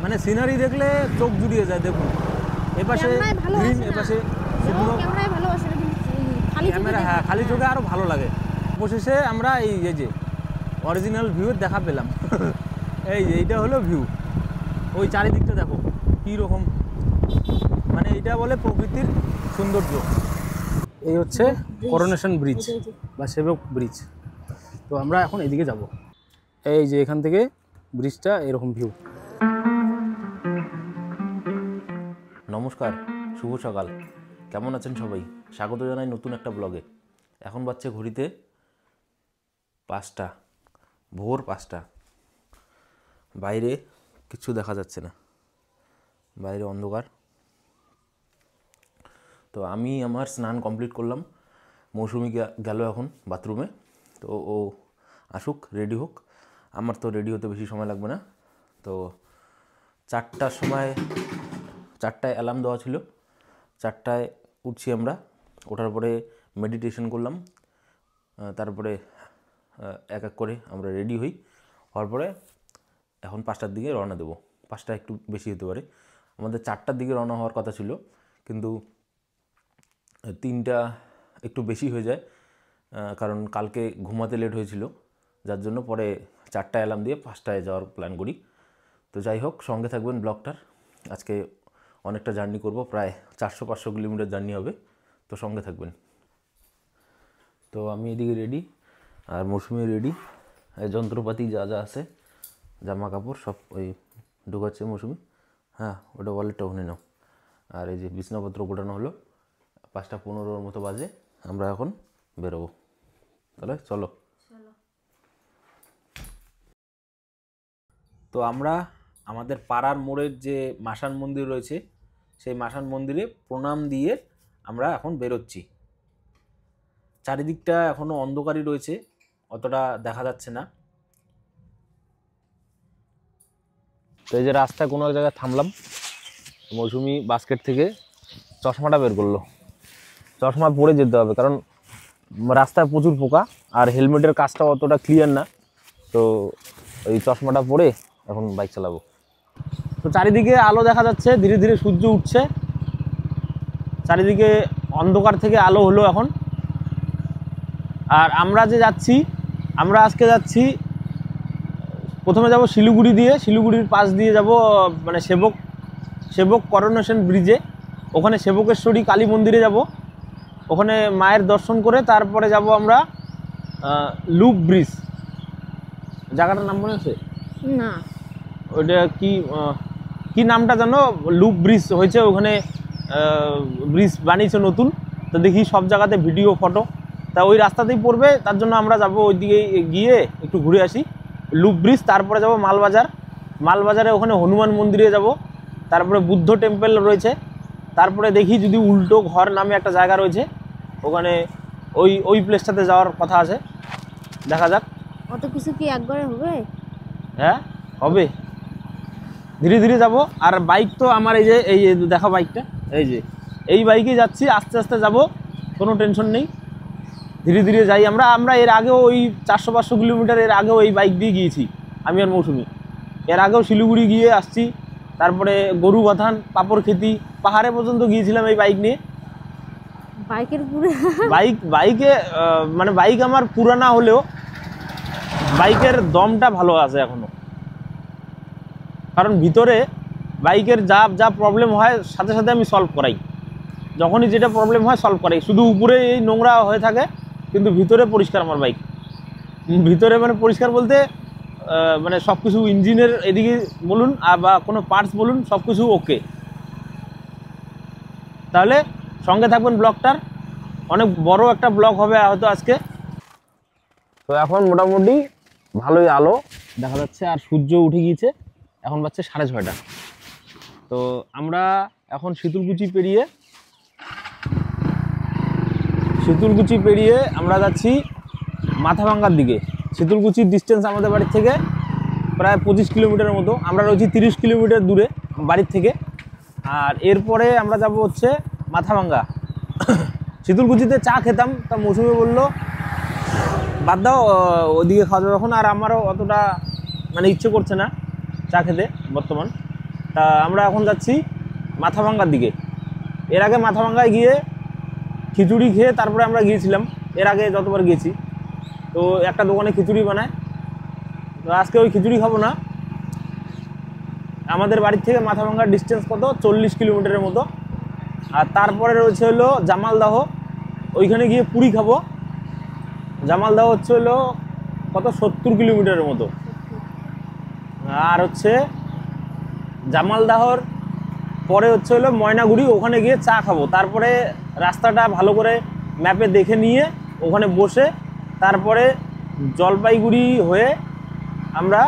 মানে সিনারি দেখলে চোখ জুড়িয়ে যায়। দেখুন এপাশে গ্রিন, এপাশে শুকনো, ক্যামেরা হ্যাঁ খালি চোখে আরও ভালো লাগে। অবশেষে আমরা এই যে অরিজিনাল ভিউয়ের দেখা পেলাম। এই যে এইটা হলো ভিউ, ওই চারিদিকটা দেখো কী রকম, মানে এইটা বলে প্রকৃতির সৌন্দর্য। এই হচ্ছে করোনেশন ব্রিজ বা সেবক ব্রিজ। তো আমরা এখন এদিকে যাব। এই যে এখান থেকে ব্রিজটা এরকম ভিউ। নমস্কার, শুভ সকাল, কেমন আছেন সবাই? স্বাগত জানাই নতুন একটা ব্লগে। এখন বাজছে ঘড়িতে 5টা, ভোর 5টা। বাইরে কিছু দেখা যাচ্ছে না, বাইরে অন্ধকার। তো আমি আমার স্নান কমপ্লিট করলাম, মৌসুমি গেল এখন বাথরুমে। তো ও আসুক, রেডি হোক। আমার তো রেডি হতে বেশি সময় লাগবে না। তো 4টার সময়, 4টায় অ্যালার্ম দেওয়া ছিল, 4টায় উঠছি আমরা। ওঠার পরে মেডিটেশন করলাম, তারপরে এক এক করে আমরা রেডি হই। হওয়ার পরে এখন 5টার দিকে রওনা দেবো। 5টা একটু বেশি হতে পারে, আমাদের 4টার দিকে রওনা হওয়ার কথা ছিল, কিন্তু 3টা একটু বেশি হয়ে যায়, কারণ কালকে ঘুমাতে লেট হয়েছিল, যার জন্য পরে 4টা অ্যালার্ম দিয়ে 5টায় যাওয়ার প্ল্যান করি। তো যাই হোক, সঙ্গে থাকবেন ব্লগটার। আজকে অনেকটা জার্নি করব, প্রায় 400-500 কিলোমিটার জার্নি হবে, তো সঙ্গে থাকবেন। তো আমি এদিকে রেডি, আর মৌসুমি রেডি। যন্ত্রপাতি যা যা আছে, জামা কাপড় সব ওই ঢোকাচ্ছে মৌসুমি। হ্যাঁ, ওটা ওয়ালেটটা ওখানে নাও। আর এই যে বিছনাপত্র গোটানো হলো, 5টা 15 মতো বাজে, আমরা এখন বেরোবো। তাহলে চলো। তো আমরা আমাদের পাড়ার মোড়ের যে মাসান মন্দির রয়েছে, সেই মাসান মন্দিরে প্রণাম দিয়ে আমরা এখন বেরোচ্ছি। চারিদিকটা এখনও অন্ধকারই রয়েছে, অতটা দেখা যাচ্ছে না। তো এই যে রাস্তায় কোনো এক জায়গায় থামলাম, মৌসুমি বাস্কেট থেকে চশমাটা বের করলো। চশমা পরে যেতে হবে, কারণ রাস্তায় প্রচুর পোকা, আর হেলমেটের কাজটা অতটা ক্লিয়ার না। তো ওই চশমাটা পরে এখন বাইক চালাবো। তো চারিদিকে আলো দেখা যাচ্ছে, ধীরে ধীরে সূর্য উঠছে, চারিদিকে অন্ধকার থেকে আলো হলো এখন। আর আমরা যে যাচ্ছি, আমরা আজকে যাচ্ছি, প্রথমে যাব শিলিগুড়ি দিয়ে, শিলিগুড়ির পাশ দিয়ে যাব মানে সেবক করোনেশন ব্রিজে। ওখানে সেবকেশ্বরী কালী মন্দিরে যাব, ওখানে মায়ের দর্শন করে তারপরে যাব আমরা লুপ ব্রিজ। জায়গাটার নাম মনে আছে না, ওইটা কি নামটা জানো? লুপ ব্রিজ হয়েছে ওখানে, ব্রিজ বানিয়েছে নতুন। তো দেখি সব জায়গাতে ভিডিও ফটো, তা ওই রাস্তাতেই পড়বে, তার জন্য আমরা যাব ওই দিকে গিয়ে একটু ঘুরে আসি। লুপ ব্রিজ, তারপরে যাব মালবাজার। মালবাজারে ওখানে হনুমান মন্দিরে যাব, তারপরে বুদ্ধ টেম্পল রয়েছে, তারপরে দেখি যদি উল্টো ঘর নামে একটা জায়গা রয়েছে, ওখানে ওই প্লেসটাতে যাওয়ার কথা আছে, দেখা যাক। অত কিছু কি একবারে হবে? হ্যাঁ হবে, ধীরে ধীরে যাব। আর বাইক তো আমার এই যে দেখা বাইকটা, এই যে এই বাইকে যাচ্ছি, আস্তে আস্তে যাব, কোনো টেনশন নেই, ধীরে ধীরে যাই। আমরা এর আগেও ওই 400-500 কিলোমিটার এর আগেও এই বাইক দিয়ে গিয়েছি, আমি আর মৌসুমি। এর আগেও শিলিগুড়ি গিয়ে আসছি, তারপরে গরু বাথান, পাপড় খেতি, পাহাড়ে পর্যন্ত গিয়েছিলাম এই বাইক নিয়ে। বাইকে মানে বাইক আমার পুরানা হলেও বাইকের দমটা ভালো আছে এখনো, কারণ ভিতরে বাইকের যা প্রবলেম হয় সাথে সাথে আমি সলভ করাই। যখনই যেটা প্রবলেম হয় সলভ করাই, শুধু উপরে এই নোংরা হয়ে থাকে, কিন্তু ভিতরে পরিষ্কার আমার বাইক। ভিতরে মানে পরিষ্কার বলতে মানে সব কিছু, ইঞ্জিনের এদিকে বলুন বা কোনো পার্টস বলুন, সব কিছু ওকে। তাহলে সঙ্গে থাকবেন ব্লগটার, অনেক বড় একটা ব্লগ হবে হয়তো আজকে। তো এখন মোটামুটি ভালোই আলো দেখা যাচ্ছে, আর সূর্য উঠে গিয়েছে, এখন বাজছে 6:30। তো আমরা এখন শীতলকুচি পেরিয়ে আমরা যাচ্ছি মাথাভাঙ্গার দিকে। শীতলকুচির ডিস্টেন্স আমাদের বাড়ির থেকে প্রায় 25 কিলোমিটারের মতো, আমরা রয়েছি 30 কিলোমিটার দূরে বাড়ির থেকে। আর এরপরে আমরা যাব হচ্ছে মাথাভাঙ্গা। শীতলকুচিতে চা খেতাম, তা মৌসুমি বললো বাদ দাও, ওদিকে খাওয়া যাবে এখন। আর আমারও অতটা মানে ইচ্ছে করছে না চা খেতে বর্তমান, তা আমরা এখন যাচ্ছি মাথাভাঙ্গার দিকে। এর আগে মাথাভাঙ্গায় গিয়ে খিচুড়ি খেয়ে তারপরে আমরা গিয়েছিলাম, এর আগে যতবার গিয়েছি। তো একটা দোকানে খিচুড়ি বানায়, তো আজকে ওই খিচুড়ি খাবো না। আমাদের বাড়ির থেকে মাথাভাঙ্গার ডিস্টেন্স কত, 40 কিলোমিটারের মতো। আর তারপরে রয়েছে হলো জামালদাহ, ওইখানে গিয়ে পুরি খাবো। জামালদাহ হচ্ছে হলো কত, 70 কিলোমিটারের মতো। আর হচ্ছে জামালদাহর পরে হচ্ছে হলো ময়নাগুড়ি, ওখানে গিয়ে চা খাবো। তারপরে রাস্তাটা ভালো করে ম্যাপে দেখে নিয়ে ওখানে বসে তারপরে জলপাইগুড়ি হয়ে আমরা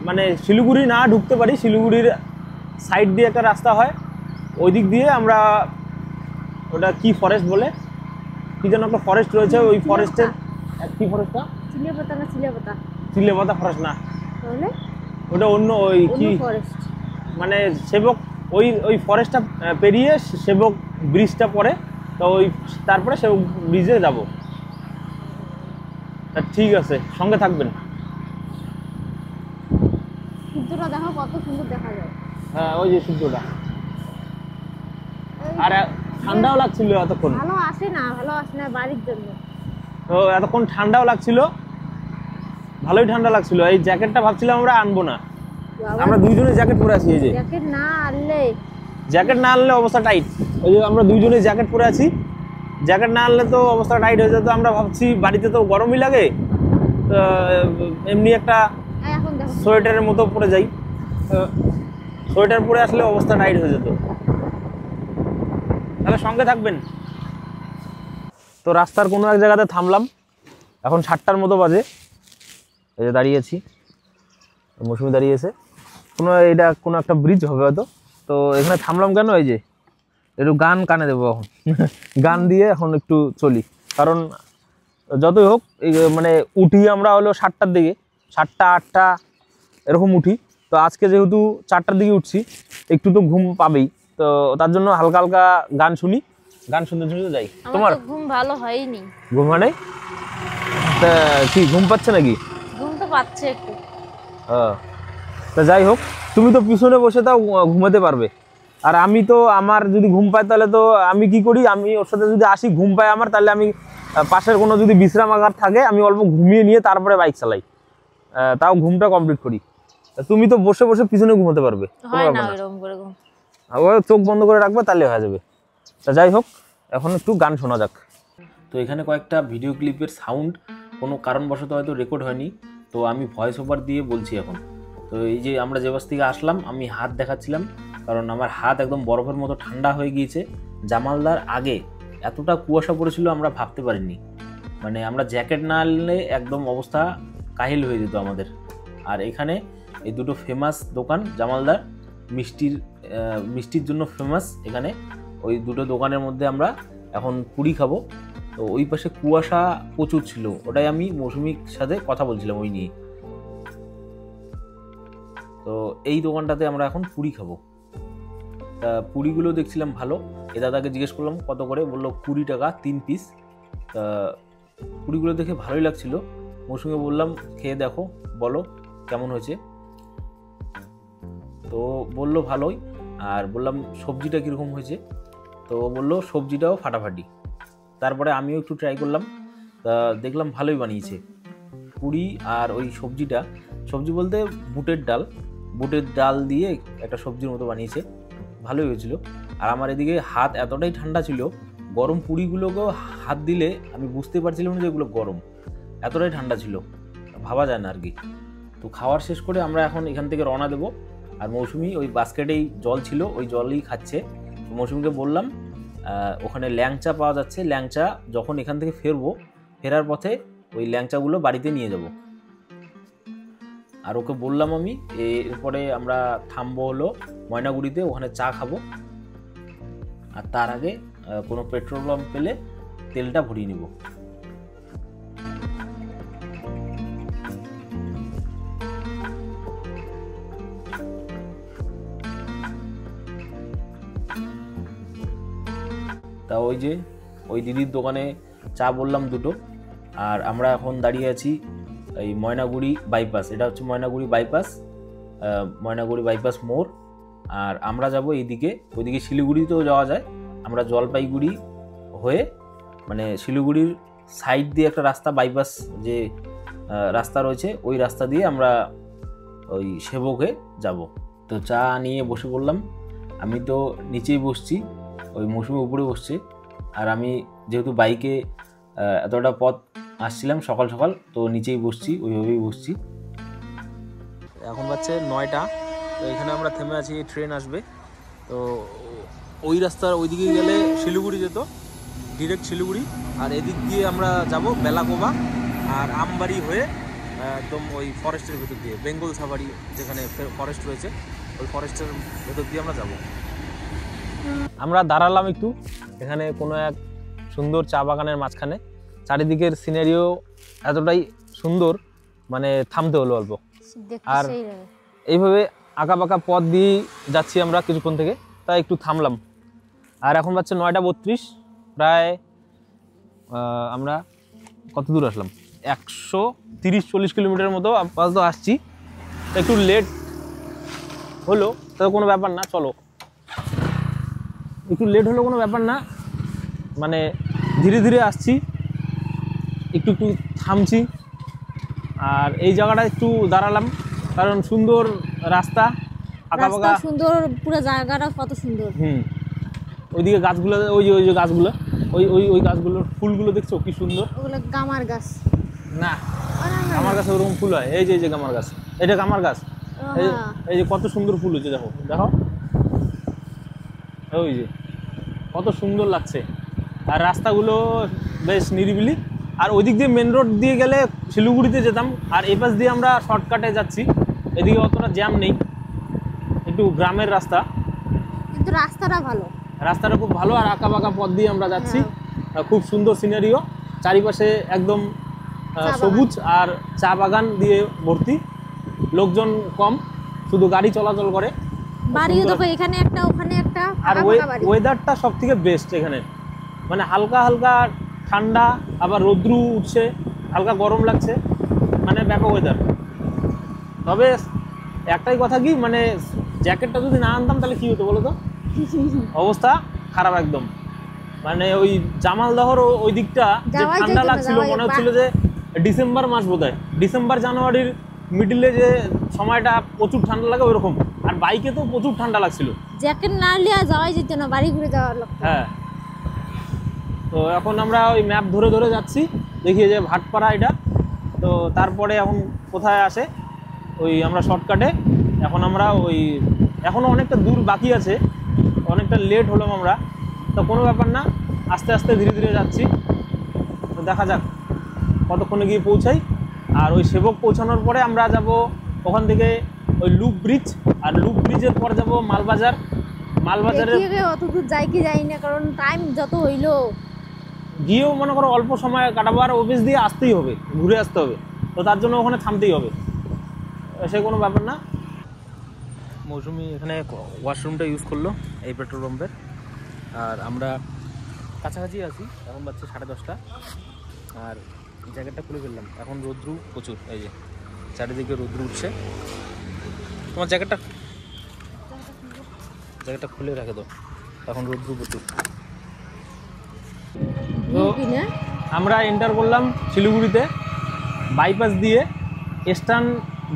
মানে শিলিগুড়ি না ঢুকতে পারি, শিলিগুড়ির সাইড দিয়ে একটা রাস্তা হয়, ওই দিক দিয়ে আমরা, ওটা কি ফরেস্ট বলে, কি যেন একটা ফরেস্ট রয়েছে, ওই ফরেস্টের কি ফরেস্টটা, চিলেপাতা না চিলেপাতা? চিলেপাতা ফরেস্ট না, তাহলে ওটা অন্য, ওই কি ফরেস্ট মানে সেবক, ওই ফরেস্টটা পেরিয়ে সেবক ব্রিজটা পড়ে, তো ওই তারপরে সেবক ব্রিজে যাব। ঠিক আছে, সঙ্গে থাকবেন। সূর্যটা দেখো কত সুন্দর দেখা যায়। হ্যাঁ, ওই যে সূর্যটা। আর ঠান্ডাও লাগছিল এতক্ষণ, ভালো আসে না বাড়ির জন্য। তো এতক্ষণ ঠান্ডাও লাগছিল, ভালোই ঠান্ডা লাগছিল। এই জ্যাকেটটা ভাবছিলাম আমরা আনবো না, আমরা দুইজনে জ্যাকেট পরে আছি। এই যে জ্যাকেট না আনলে অবস্থা টাইট, ওই যে আমরা দুইজনে জ্যাকেট পরে আছি, জ্যাকেট না আনলে তো অবস্থা টাইট হয়ে যেত। আমরা ভাবছি বাড়িতে তো গরমই লাগে, তো এমনি একটা সোয়েটারের মতো পরে যাই, সোয়েটার পরে আসলে অবস্থা টাইট হয়ে যেত। তাহলে সঙ্গে থাকবেন। তো রাস্তার কোনো এক জায়গাতে থামলাম, এখন 7টার মতো বাজে, এই যে দাঁড়িয়েছি, মৌসুমি দাঁড়িয়েছে, এটা কোনো একটা ব্রিজ হবে হয়তো। তো এখানে থামলাম কেন, এই যে একটু গান কানে দেবো এখন গান দিয়ে এখন একটু চলি, কারণ যতই হোক মানে উঠি আমরা হলো 7টার দিকে, 7টা 8টা এরকম উঠি। তো আজকে যেহেতু 4টার দিকে উঠছি, একটু তো ঘুম পাবেই, তো তার জন্য হালকা হালকা গান শুনি, গান শুনতে শুনতে যাই। তোমার ঘুম ভালো হয়নি? ঘুম মানে কি ঘুম পাচ্ছে নাকি? ঘুম তো পাচ্ছে একটু। তা যাই হোক, তুমি তো পিছনে বসে তাও ঘুমাতে পারবে, আর আমি তো, আমার যদি ঘুম পায় তাহলে তো আমি কি করি, আমি ওর সাথে যদি আসি, ঘুম পায় আমার, তাহলে আমি পাশের কোনো যদি বিশ্রামাগার থাকে আমি অল্প ঘুমিয়ে নিয়ে তারপরে বাইক চালাই, তাও ঘুমটা কমপ্লিট করি। তুমি তো বসে বসে পিছনে ঘুমাতে পারবে, ও চোখ বন্ধ করে রাখবে তাহলে হয়ে যাবে। তা যাই হোক, এখন একটু গান শোনা যাক। তো এখানে কয়েকটা ভিডিও ক্লিপের সাউন্ড কোনো কারণবশত হয়তো রেকর্ড হয়নি, তো আমি ভয়েস ওভার দিয়ে বলছি এখন। তো এই যে আমরা যে বাস থেকে আসলাম, আমি হাত দেখাচ্ছিলাম, কারণ আমার হাত একদম বরফের মতো ঠান্ডা হয়ে গিয়েছে। জামালদার আগে এতটা কুয়াশা পড়েছিল আমরা ভাবতে পারিনি, মানে আমরা জ্যাকেট না আনলে একদম অবস্থা কাহিল হয়ে যেত আমাদের। আর এখানে এই দুটো ফেমাস দোকান, জামালদার মিষ্টির জন্য ফেমাস, এখানে ওই দুটো দোকানের মধ্যে আমরা এখন পুরি খাবো। তো ওই পাশে কুয়াশা প্রচুর ছিল, ওটাই আমি মৌসুমীর সাথে কথা বলছিলাম ওই নিয়ে। তো এই দোকানটাতে আমরা এখন পুরি খাবো। তা পুরিগুলো দেখছিলাম ভালো, এ দাদাকে জিজ্ঞেস করলাম কত করে, বললো 20 টাকা 3 পিস। তা পুরিগুলো দেখে ভালোই লাগছিল, মৌসুমীকে বললাম খেয়ে দেখো, বলো কেমন হয়েছে। তো বললো ভালোই, আর বললাম সবজিটা কীরকম হয়েছে, তো বললো সবজিটাও ফাটাফাটি। তারপরে আমিও একটু ট্রাই করলাম, তা দেখলাম ভালোই বানিয়েছে পুরি। আর ওই সবজি বলতে বুটের ডাল দিয়ে একটা সবজির মতো বানিয়েছে, ভালোই হয়েছিল। আর আমার এদিকে হাত এতটাই ঠান্ডা ছিল, গরম পুরিগুলোকেও হাত দিলে আমি বুঝতে পারছিলাম না যে এগুলো গরম, এতটাই ঠান্ডা ছিল, ভাবা যায় না আর কি। তো খাওয়ার শেষ করে আমরা এখন এখান থেকে রওনা দেবো। আর মৌসুমি ওই বাস্কেটেই জল ছিল, ওই জলই খাচ্ছে। মৌসুমিকে বললাম ওখানে ল্যাংচা পাওয়া যাচ্ছে, ল্যাংচা যখন এখান থেকে ফেরার পথে ওই ল্যাংচাগুলো বাড়িতে নিয়ে যাব। আর ওকে বললাম আমি এরপরে আমরা থামবো হলো ময়নাগুড়িতে, ওখানে চা খাবো, আর তার আগে কোনো পেট্রোল পাম্প পেলে তেলটা ভরিয়ে নিব। তা ওই দিদির দোকানে চা বললাম দুটো। আর আমরা এখন দাঁড়িয়ে আছি এই ময়নাগুড়ি বাইপাস, এটা হচ্ছে ময়নাগুড়ি বাইপাস। ময়নাগুড়ি বাইপাস মোড়। আর আমরা যাব এইদিকে, ওইদিকে শিলিগুড়িতেও যাওয়া যায়। আমরা জলপাইগুড়ি হয়ে মানে শিলিগুড়ির সাইড দিয়ে একটা রাস্তা, বাইপাস যে রাস্তা রয়েছে ওই রাস্তা দিয়ে আমরা ওই সেবকে যাব। তো চা নিয়ে বসে পড়লাম। আমি তো নিচেই বসছি, ওই মৌসুমি উপরে বসছে। আর আমি যেহেতু বাইকে এতটা পথ আসছিলাম সকাল সকাল, তো নিচেই বসছি, ওইভাবেই বসছি। এখন বাজছে 9টা। তো এখানে আমরা থেমে আছি, ট্রেন আসবে। তো ওই রাস্তার ওইদিকে গেলে শিলিগুড়ি যেত, ডিরেক্ট শিলিগুড়ি। আর এদিক দিয়ে আমরা যাব বেলাকোবা আর আমবাড়ি হয়ে একদম ওই ফরেস্টের ভেতর দিয়ে, বেঙ্গল সাফারি যেখানে ফরেস্ট রয়েছে ওই ফরেস্টের ভেতর দিয়ে আমরা যাব। আমরা দাঁড়ালাম একটু এখানে কোনো এক সুন্দর চা বাগানের মাঝখানে। চারিদিকের সিনারিও এতটাই সুন্দর, মানে থামতে হলো অল্প। আর এইভাবে আঁকা বাঁকা পথ দিয়ে যাচ্ছি আমরা কিছুক্ষণ থেকে, তাই একটু থামলাম। আর এখন বাজছে 9:32, প্রায় আমরা কত দূর আসলাম, 130-140 কিলোমিটার মতো আপাতত আসছি। একটু লেট হলো তো কোনো ব্যাপার না, চলো একটু লেট হলো কোনো ব্যাপার না, মানে ধীরে ধীরে আসছি, একটু একটু থামছি। আর এই জায়গাটা একটু দাঁড়ালাম কারণ সুন্দর রাস্তা, আঁকা বাঁকা সুন্দর, পুরো জায়গাটা কত সুন্দর। ওইদিকে গাছগুলো, ওই যে গাছগুলো, ওই গাছগুলোর ফুলগুলো দেখছো কি সুন্দর। ওগুলো গামার গাছ না, গামার গাছে ওরকম ফুল হয়। এই যে গামার গাছ, এটা গামার গাছ। এই যে কত সুন্দর ফুল হচ্ছে, দেখো দেখো, ওই যে কত সুন্দর লাগছে। আর রাস্তাগুলো বেশ নিরিবিলি। আর ওইদিক দিয়ে মেন রোড দিয়ে গেলে শিলিগুড়িতে যেতাম, আর এই পাশ দিয়ে আমরা শর্টকাটে যাচ্ছি। এদিকে অতটা জ্যাম নেই, একটু গ্রামের রাস্তা, কিন্তু রাস্তাটা ভালো, রাস্তাটা খুব ভালো। আর আঁকা বাঁকা পথ দিয়ে আমরা যাচ্ছি, খুব সুন্দর সিনারিও, চারিপাশে একদম সবুজ আর চা বাগান দিয়ে ভর্তি, লোকজন কম, শুধু গাড়ি চলাচল করে। বাড়িও দেখো এখানে একটা ওখানে একটা। আর ওয়েদারটা সব থেকে বেস্ট এখানে, মানে হালকা হালকা ঠান্ডা, আবার রৌদ্রু উঠছে, হালকা গরম লাগছে, মানে ব্যাপক ওয়েদার। তবে একটাই কথা কি, মানে জ্যাকেটটা যদি না আনতাম তাহলে কি হতো বলো তো, অবস্থা খারাপ একদম। মানে ওই জামালদহর ওই দিকটা যে ঠান্ডা লাগছিল, মনে হচ্ছিল যে ডিসেম্বর মাস বোধহয়, ডিসেম্বর জানুয়ারির মিডিলে যে সময়টা প্রচুর ঠান্ডা লাগে ওইরকম। আর বাইকে তো প্রচুর ঠান্ডা লাগছিল, জ্যাকেট না নিয়ে যাওয়াই যেত না, বাড়ি ঘুরে যাওয়ার লাগতো। হ্যাঁ, তো এখন আমরা ওই ম্যাপ ধরে ধরে যাচ্ছি, দেখি যে ভাটপাড়া এটা। তো তারপরে এখন কোথায় আসে, ওই আমরা শর্টকাটে এখন আমরা ওই এখনও অনেকটা দূর বাকি আছে, অনেকটা লেট হলাম আমরা, তো কোনো ব্যাপার না, আস্তে আস্তে ধীরে ধীরে যাচ্ছি। তো দেখা যাক কতক্ষণে গিয়ে পৌঁছাই। আর ওই সেবক পৌঁছানোর পরে আমরা যাব ওখান থেকে ওই লুপ ব্রিজ, আর লুপ ব্রিজের পর যাব মালবাজার। মালবাজারের অত দূর যাই কি যাই না, কারণ টাইম যত হইলো গিয়েও মনে করো অল্প সময় কাটাবো, আর অফিস দিয়ে আসতেই হবে, ঘুরে আসতে হবে, তো তার জন্য ওখানে থামতেই হবে, সে কোনো ব্যাপার না। মৌসুমি এখানে ওয়াশরুমটা ইউজ করলো এই পেট্রোল পাম্পের। আর আমরা কাছাকাছি আছি, এখন বাজছে 10:30। আর জ্যাকেটটা খুলে ফেললাম, এখন রৌদ্রু প্রচুর, এই যে চারিদিকে রৌদ্রু উঠছে। তোমার জ্যাকেটটা খুলে রেখে দাও, এখন রৌদ্রু প্রচুর। তো আমরা এন্টার করলাম শিলিগুড়িতে, বাইপাস দিয়ে, ইস্টার্ন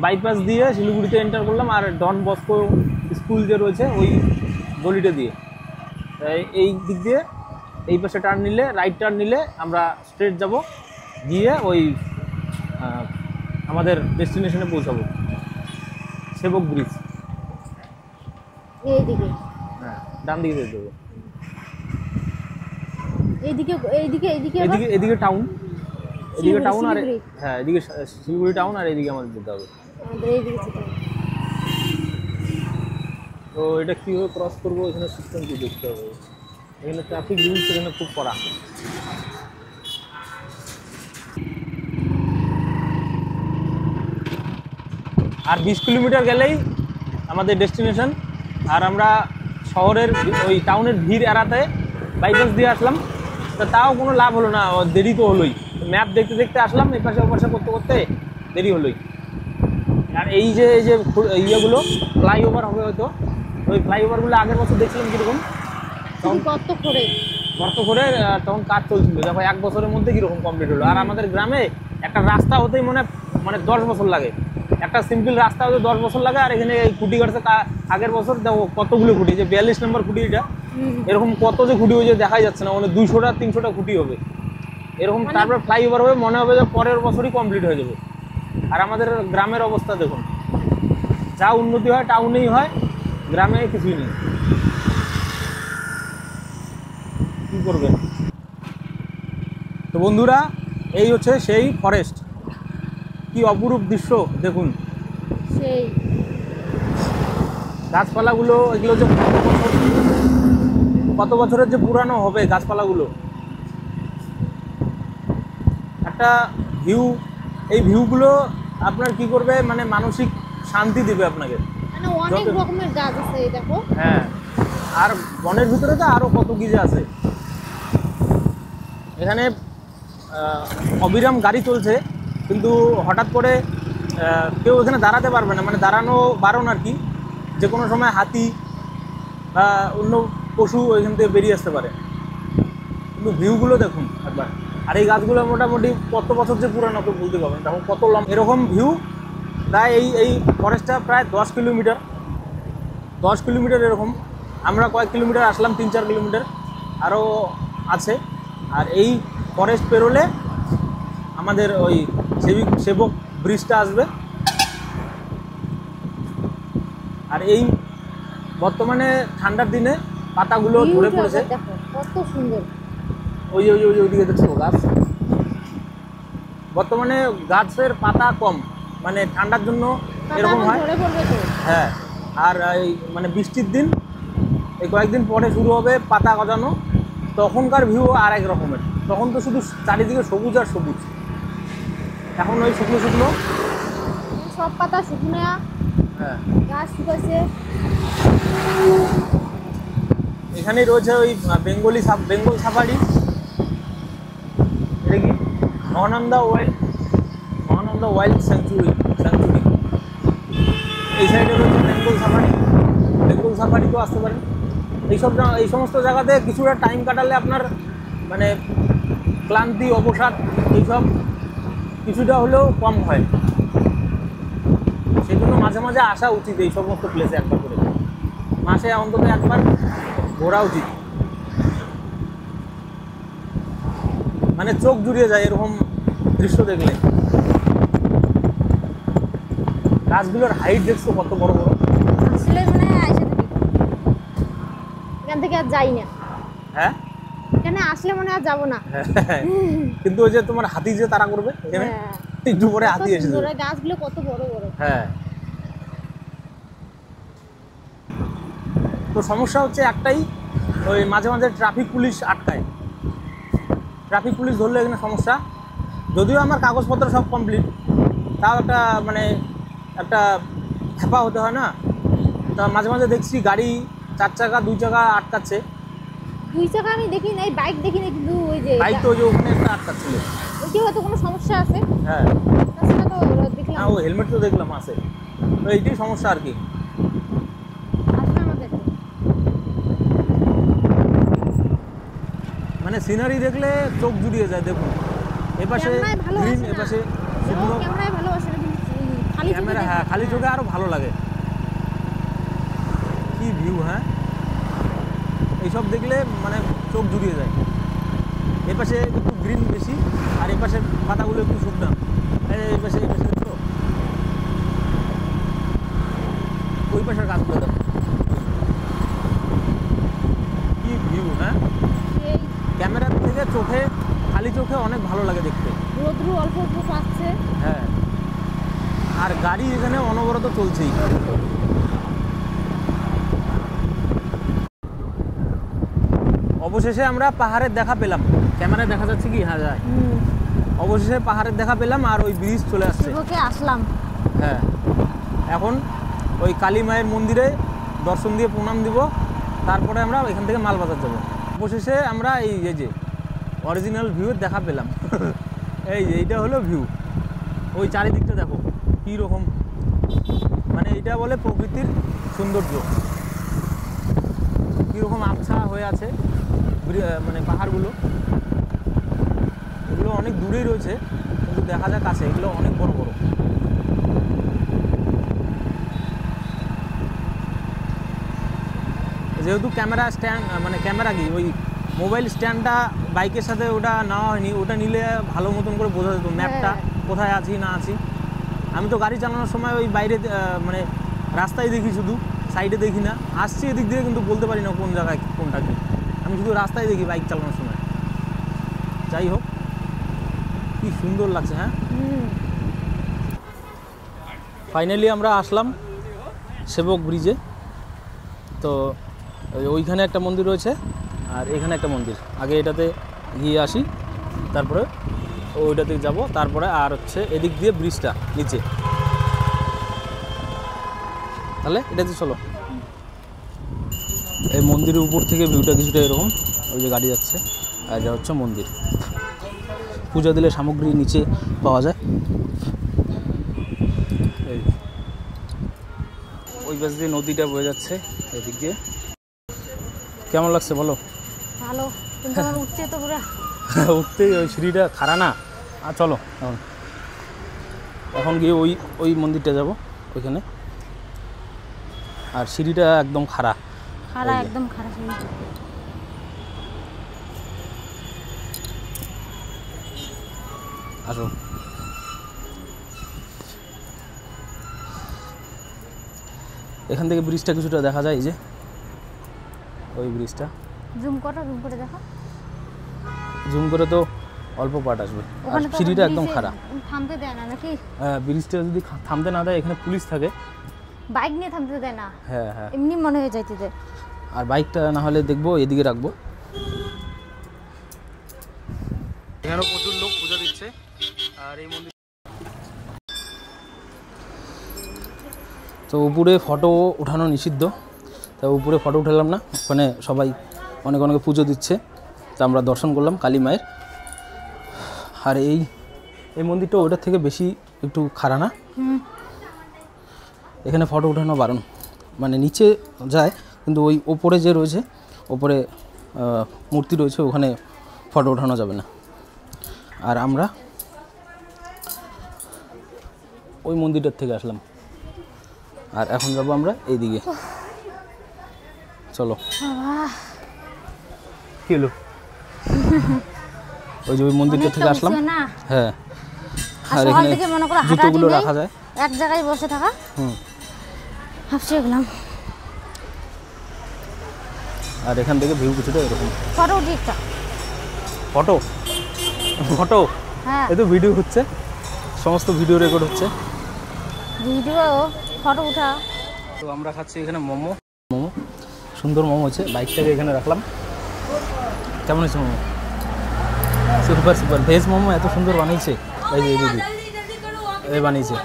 বাইপাস দিয়ে শিলিগুড়িতে এন্টার করলাম। আর ডন বস্কো স্কুল যে রয়েছে ওই গলিটা দিয়ে, এই দিক দিয়ে এই পাশে টার্ন নিলে, রাইট টার্ন নিলে আমরা স্ট্রেট যাব, গিয়ে ওই আমাদের ডেস্টিনেশনে পৌঁছাবো, সেবক ব্রিজ। এইদিকে, হ্যাঁ, ডান দিকে যেতে হবে, এদিকে টাউন, এদিকে টাউন, আর হ্যাঁ এদিকে শিলিগুড়ি টাউন, আর এদিকে আমাদের যেতে হবে। তো এটা কীভাবে ক্রস করবো, এখানে সিস্টেম কি দেখতে হবে, এখানে ট্রাফিক রুলস এখানে খুব কড়া। আর 20 কিলোমিটার গেলেই আমাদের ডেস্টিনেশন। আর আমরা শহরের ওই টাউনের ভিড় এড়াতে বাইপাস দিয়ে আসলাম, তো তাও কোনো লাভ হলো না, দেরি তো হলোই। ম্যাপ দেখতে দেখতে আসলাম, এপাশে ওপাশে করতে করতে দেরি হলোই। আর এই যে ইয়েগুলো ফ্লাইওভার হবে হয়তো, ওই ফ্লাইওভারগুলো আগের বছর দেখছিলাম কীরকম শুধু গর্ত করে তখন কাজ চলছিল, দেখো 1 বছরের মধ্যে কীরকম কমপ্লিট হলো। আর আমাদের গ্রামে একটা রাস্তা হতেই মানে 10 বছর লাগে, একটা সিম্পল রাস্তা হতে 10 বছর লাগে। আর এখানে এই খুঁটি কাটছে আগের বছর দেখো কতগুলো খুঁটি, যে 42 নম্বর খুঁটি, এটা এরকম কত যে খুঁটি হয়েছে দেখাই যাচ্ছে না, মানে 200টা 300টা খুঁটি হবে এরকম। তারপর ফ্লাইওভার হবে, মনে হবে যে পরের বছরই কমপ্লিট হয়ে যাবে। আর আমাদের গ্রামের অবস্থা দেখুন, যা উন্নতি হয় টাউনেই হয়, গ্রামে কিছুই নেই। কি করবেন? তো বন্ধুরা, এই হচ্ছে সেই ফরেস্ট, কি অপরূপ দৃশ্য দেখুন। সেই গাছপালাগুলো এগুলো যে কত বছরের যে পুরানো হবে গাছপালাগুলো। একটা ভিউ, এই ভিউগুলো আপনার কি করবে, মানে মানসিক শান্তি দিবে আপনাকে। মানে অনেক রকমের গাছ আছে এই দেখো। হ্যাঁ, আর বনের ভিতরে তো আরো কত কি যে আছে। এখানে অবিরাম গাড়ি চলছে, কিন্তু হঠাৎ করে কেউ এখানে দাঁড়াতে পারবে না, মানে দাঁড়ানো বারণ আর কি। যে কোনো সময় হাতি বা অন্য পশু ওইখান থেকে বেরিয়ে আসতে পারে। কিন্তু ভিউগুলো দেখুন একবার। আর এই গাছগুলো মোটামুটি কত বছর যে পুরানো কেউ বলতে পারবেন, তখন কত লম্বা এরকম ভিউ। প্রায় এই ফরেস্টটা প্রায় 10 কিলোমিটার এরকম। আমরা কয়েক কিলোমিটার আসলাম, 3-4 কিলোমিটার আরও আছে। আর এই ফরেস্ট পেরোলে আমাদের ওই সেবক ব্রিজটা আসবে। আর এই বর্তমানে ঠান্ডার দিনে পাতাগুলো ঝরে পড়েছে, দেখো কত সুন্দর। ওইদিকে দেখছো গাছ, বর্তমানে গাছের পাতা কম, মানে ঠান্ডার জন্য এরকম হয়। হ্যাঁ, আর এই মানে বৃষ্টির দিন এই কয়েকদিন পরে শুরু হবে পাতা গজানো, তখনকার ভিউ আর এক রকমের। তখন তো শুধু চারিদিকে সবুজ আর সবুজ, এখন ওই শুকনো সব পাতা শুকনো। হ্যাঁ, গাছ শুকাছে। এখানেই রয়েছে ওই বেঙ্গল সাফারি। এটা কি মহানন্দা ওয়াইল্ড স্যাংচুরি। এই সাইডে রয়েছে বেঙ্গল সাফারিতেও আসতে পারেন। এই সমস্ত জায়গাতে কিছুটা টাইম কাটালে আপনার মানে ক্লান্তি, অবসাদ এইসব কিছুটা হলেও কম হয়। সেই জন্য মাঝে মাঝে আসা উচিত এই সমস্ত প্লেসে, একবার করে মাসে অন্তত একবার ঘোরা উচিত। মানে চোখ জুড়িয়ে যায় এরকম দৃশ্য দেখলে। গাছগুলোর হাইট দেখছো কত বড় বড়। আসলে মনে হয় আইসা থাকি, এখান থেকে আর যাই না। হ্যাঁ, এখানে আসলে মনে হয় যাবো না। কিন্তু ওই যে তোমার হাতি যে তারা করবে এখানে, একটু পরে হাতি এসে যাবে। গাছগুলো কত বড় বড়। হ্যাঁ, তো সমস্যা হচ্ছে একটাই, ওই মাঝে মাঝে ট্রাফিক পুলিশ আটকায়। ট্রাফিক পুলিশ ধরলে এখানে সমস্যা। যদিও আমার কাগজপত্র সব কমপ্লিট, তাও একটা খেপা হতে হয় না। তা মাঝে মাঝে দেখছি গাড়ি 4 চাকা 2 চাকা আটকাচ্ছে। 2 চাকা আমি দেখি নাই, বাইক দেখি নাই, কিন্তু ওই যে বাইক তো ওই যে ওখানে একটা আটকাচ্ছিল, ওই যে হয়তো কোনো সমস্যা আছে। হ্যাঁ, তাছাড়া তো দেখলাম। ও হেলমেট তো দেখলাম আছে, তো এইটাই সমস্যা আর কি। আসলে আমাদের মানে সিনারি দেখলে চোখ জুড়িয়ে যায়। দেখুন এপাশে গ্রিন, এপাশে শুকনো। ক্যামেরায় ভালো আসে না, কিন্তু খালি ক্যামেরা, হ্যাঁ, খালি চোখে আরো ভালো লাগে। কি ভিউ! হ্যাঁ, এইসব দেখলে মানে চোখ জুড়িয়ে যায়। এপাশে একটু গ্রিন বেশি, আর এপাশে পাতাগুলো একটু শুকনা। এই পাশে দেখছো, ওই পাশের গাছগুলো দেখো কি ভিউ! হ্যাঁ, ক্যামেরার থেকে খালি চোখে অনেক ভালো লাগে দেখতে। রোদ্রু অল্প অল্প পাচ্ছে। হ্যাঁ, আর গাড়ি এখানে অনবরত চলছেই। অবশেষে আমরা পাহাড়ের দেখা পেলাম। ক্যামেরায় দেখা যাচ্ছে কি? হ্যাঁ, যায়। অবশেষে পাহাড়ের দেখা পেলাম, আর ওই ব্রিজ চলে আসছে। আসলাম। হ্যাঁ, এখন ওই কালী মায়ের মন্দিরে দর্শন দিয়ে প্রণাম দিব, তারপরে আমরা এখান থেকে মালবাজার যাব। অবশেষে আমরা এই যে অরিজিনাল ভিউয়ের দেখা পেলাম। এই যে এইটা হলো ভিউ। ওই চারিদিকটা দেখো কী রকম মানে এটা বলে প্রকৃতির সৌন্দর্য। কীরকম আবছা হয়ে আছে মানে পাহাড়গুলো, এগুলো অনেক দূরেই রয়েছে কিন্তু দেখা যায় কাছে, এগুলো অনেক বড় বড়। যেহেতু ক্যামেরা স্ট্যান্ড মানে ক্যামেরা কি ওই মোবাইল স্ট্যান্ডটা বাইকের সাথে ওটা নেওয়া হয়নি, ওটা নিলে ভালো মতন করে বোঝা যেত ম্যাপটা কোথায় আছি না আছি। আমি তো গাড়ি চালানোর সময় ওই বাইরে মানে রাস্তায় দেখি, শুধু সাইডে দেখি না, আসছি এদিক দিয়ে কিন্তু বলতে পারি না কোন জায়গায় কোনটা কি, আমি শুধু রাস্তায় দেখি বাইক চালানোর সময়। যাই হোক, কি সুন্দর লাগছে। হ্যাঁ, ফাইনালি আমরা আসলাম সেবক ব্রিজে। তো ওইখানে একটা মন্দির রয়েছে আর এখানে একটা মন্দির, আগে এটাতে গিয়ে আসি, তারপরে ওইটাতে যাব, তারপরে আর হচ্ছে এদিক দিয়ে ব্রিজটা নিচে। তাহলে এটাতে চলো। এই মন্দিরের উপর থেকে ভিউটা কিছুটা এরকম, ওই যে গাড়ি যাচ্ছে, আর এটা হচ্ছে মন্দির। পূজা দিলে সামগ্রী নিচে পাওয়া যায়। এই ওই পাশ দিয়ে নদীটা বয়ে যাচ্ছে এদিক দিয়ে। কেমন লাগছে বলো? ভালো, কিন্তু আমার উঠতে তো পুরো উঠতেই ওই সিঁড়িটা খাড়া না। আর চলো এখন গিয়ে ওই মন্দিরটা যাব ওইখানে। আর সিঁড়িটা একদম খাড়া, একদম খারাপ। আসো। এখান থেকে ব্রিজটা কিছুটা দেখা যায়, এই যে ওই ব্রিজটা। জুম করে দেখো। জুম করে তো অল্প পার্ট আসবে, আর সিঁড়িটা একদম খাড়া। থামতে দেয় না নাকি? হ্যাঁ, ব্রিজটা যদি থামতে না দেয়, এখানে পুলিশ থাকে, বাইক নিয়ে থামতে দেয় না। হ্যাঁ হ্যাঁ, এমনি মনে হয়ে যাইতে দেয়। আর বাইকটা না হলে দেখবো এদিকে রাখবো। এখানেও প্রচুর লোক পূজা দিচ্ছে। আর এই মন্দির তো উপরে ফটো ওঠানো নিষিদ্ধ, তা উপরে ফটো উঠালাম না, ওখানে সবাই অনেক অনেকে পুজো দিচ্ছে, তা আমরা দর্শন করলাম কালী মায়ের। আর এই মন্দিরটা ওটার থেকে বেশি একটু খাড়া না, এখানে ফটো ওঠানো বারণ, মানে নিচে যায় কিন্তু ওই ওপরে যে রয়েছে, ওপরে মূর্তি রয়েছে, ওখানে ফটো ওঠানো যাবে না। আর আমরা ওই মন্দিরটার থেকে আসলাম, আর এখন যাবো আমরা এইদিকে। চলো। কি হলো? ওই যে ওই মন্দিরটা থেকে আসলাম। হ্যাঁ, আর এখানে জুতোগুলো রাখা যায়, এক জায়গায় বসে থাকা। হাফসে গেলাম। আর এখান থেকে ভিউ কিছুটা এরকম। ফটো উঠি একটা। ফটো? হ্যাঁ, এই তো ভিডিও হচ্ছে, সমস্ত ভিডিও রেকর্ড হচ্ছে। ভিডিও ফটো উঠা। তো আমরা খাচ্ছি এখানে মোমো। সুন্দর মোমো হচ্ছে, বাইকটাকে এখানে রাখলাম। কেমন হয়েছে মোমো? সুপার ভেজ মোমো এত সুন্দর বানিয়েছে এই যে দিদি, এই বানিয়েছে।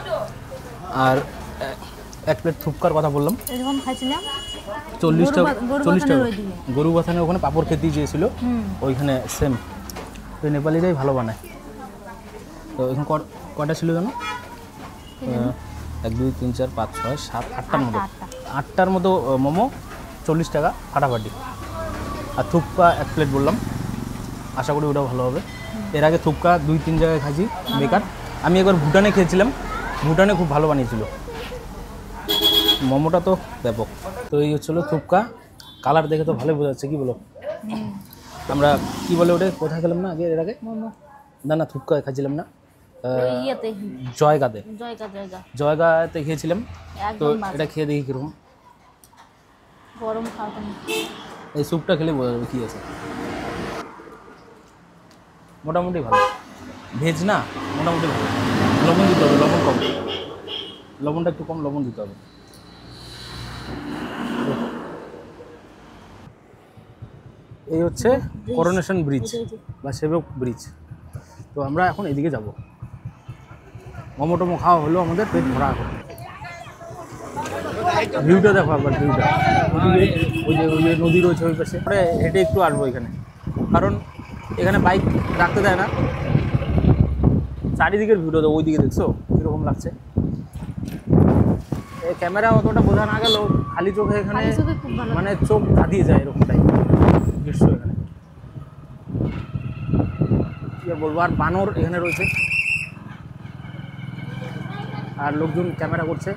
আর এক প্লেট থুপকার কথা বললাম, এরকম খাইছিলাম 40 টাকা। গরু বাথানে ওখানে পাপড় খেতে চেয়েছিল, ওইখানে সেম। ওই নেপালিরাই ভালো বানায়। তো এখানে কটা ছিল জানো? 1 2 3 4 5 6 7 8টার মতো, 8টার মতো মোমো, 40 টাকা ফাটাফাটি। আর থুপকা এক প্লেট বললাম, আশা করি ওটাও ভালো হবে। এর আগে থুপকা 2-3 জায়গায় খাইছি, বেকার। আমি একবার ভুটানে খেয়েছিলাম, ভুটানে খুব ভালো বানিয়েছিল। মোমোটা তো ব্যাপক। তো এই হচ্ছিল থুপকা, কালার দেখে তো ভালোই বোঝা যাচ্ছে, কি বলো? আমরা কি বলে ওটা, কোথায় খেলাম না আগে এর আগে? না থুপকা খাইছিলাম না, জয়গাতে খেয়েছিলাম। তো এটা খেয়ে দেখি কিরকম। গরম খাওয়া, এই স্যুপটা খেলে বোঝা যাবে কী আছে। মোটামুটি ভালো, ভেজ না, মোটামুটি ভালো। লবণ দিতে হবে, লবণ কম, লবণটা একটু কম লবণ দিতে হবে। এই হচ্ছে করোনেশন ব্রিজ বা সেবক ব্রিজ। তো আমরা এখন এদিকে যাব। মোমো টোমো খাওয়া হলো, আমাদের পেট ভরা এখন। ভিউটা দেখো একবার, ভিউটা। ওই যে নদী রয়েছে ওই পাশে, হেঁটে একটু আসবো এখানে, কারণ এখানে বাইক রাখতে দেয় না। চারিদিকের ভিউটা তো ওই দিকে দেখছো কীরকম লাগছে। এই ক্যামেরা অতটা বোঝা না গেলেও খালি চোখে এখানে খালি চোখে খুব ভালো মানে চোখ ধাঁধিয়ে যায় এরকম টাইপ দৃশ্য এখানে। কি আর বলবো, আর বানর এখানে রয়েছে আর লোকজন ক্যামেরা করছে।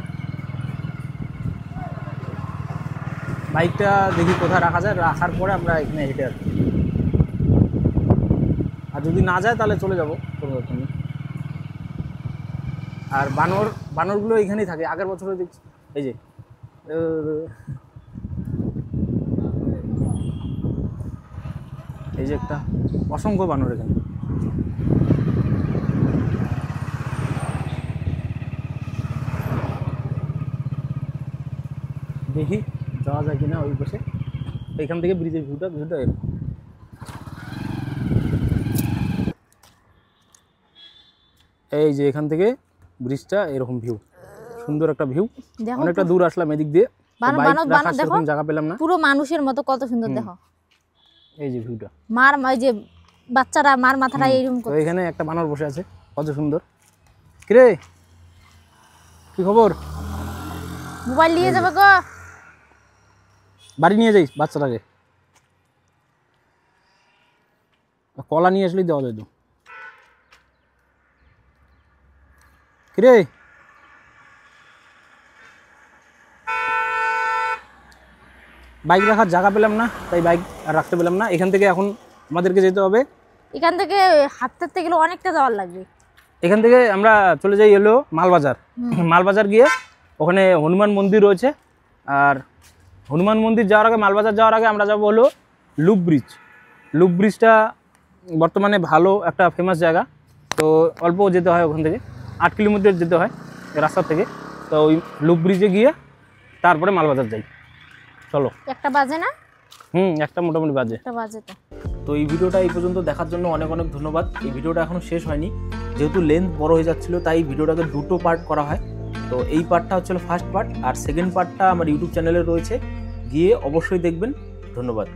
বাইকটা দেখি কোথায় রাখা যায়, রাখার পরে আমরা এখানে হেঁটে আসবো। আর যদি না যায় তাহলে চলে যাবো কোনো ব্যাপার নেই। আর বানরগুলো এখানেই থাকে, আগের বছরে দেখছি এই যে এই যে একটা অসংখ্য বানর এখানে। দেখি যাওয়া যায় কিনা ওই পাশে। এখান থেকে ব্রিজের ভিউটা এরকম। এই যে এখান থেকে ব্রিজটা এরকম ভিউ, সুন্দর একটা ভিউ। দেখো অনেকটা দূর আসলাম এদিক দিয়ে, বানর বাইক বানর রাখার বানর দেখো সেরকম জায়গা পেলাম না। পুরো মানুষের মতো কত সুন্দর দেখো। এই যে ভিউটা, মার ওই যে বাচ্চারা মার মাথাটা এইরকম তো এখানে একটা বানর বসে আছে, কত সুন্দর। কিরে কি খবর? মোবাইল নিয়ে যাবে গো। বাড়ি নিয়ে যাই বাচ্চাটাকে, কলা নিয়ে আসলেই দেওয়া যেত। কিরে বাইক রাখার জায়গা পেলাম না, তাই বাইক আর রাখতে পেলাম না। এখান থেকে এখন আমাদেরকে যেতে হবে, এখান থেকে হাঁটতে গেলে অনেকটা যাওয়ার লাগবে। এখান থেকে আমরা চলে যাই হলো মালবাজার। মালবাজার গিয়ে ওখানে হনুমান মন্দির রয়েছে, আর হনুমান মন্দির যাওয়ার আগে, মালবাজার যাওয়ার আগে আমরা যাবো হলো লুপ ব্রিজ। লুপ ব্রিজটা বর্তমানে ভালো একটা ফেমাস জায়গা, তো অল্প যেতে হয় ওখান থেকে, 8 কিলোমিটার যেতে হয় রাস্তা থেকে। তো ওই লুপ ব্রিজে গিয়ে তারপরে মালবাজার যাই, চলো। একটা বাজে না? একটা মোটামুটি বাজে। একটা বাজে তো। তো এই ভিডিওটা এই পর্যন্ত দেখার জন্য অনেক অনেক ধন্যবাদ। এই ভিডিওটা এখনও শেষ হয়নি, যেহেতু লেন্থ বড় হয়ে যাচ্ছিল তাই ভিডিওটাকে 2টো পার্ট করা হয়। তো এই পার্টটা হচ্ছে ফার্স্ট পার্ট, আর সেকেন্ড পার্টটা আমার ইউটিউব চ্যানেলে রয়েছে, গিয়ে অবশ্যই দেখবেন। ধন্যবাদ।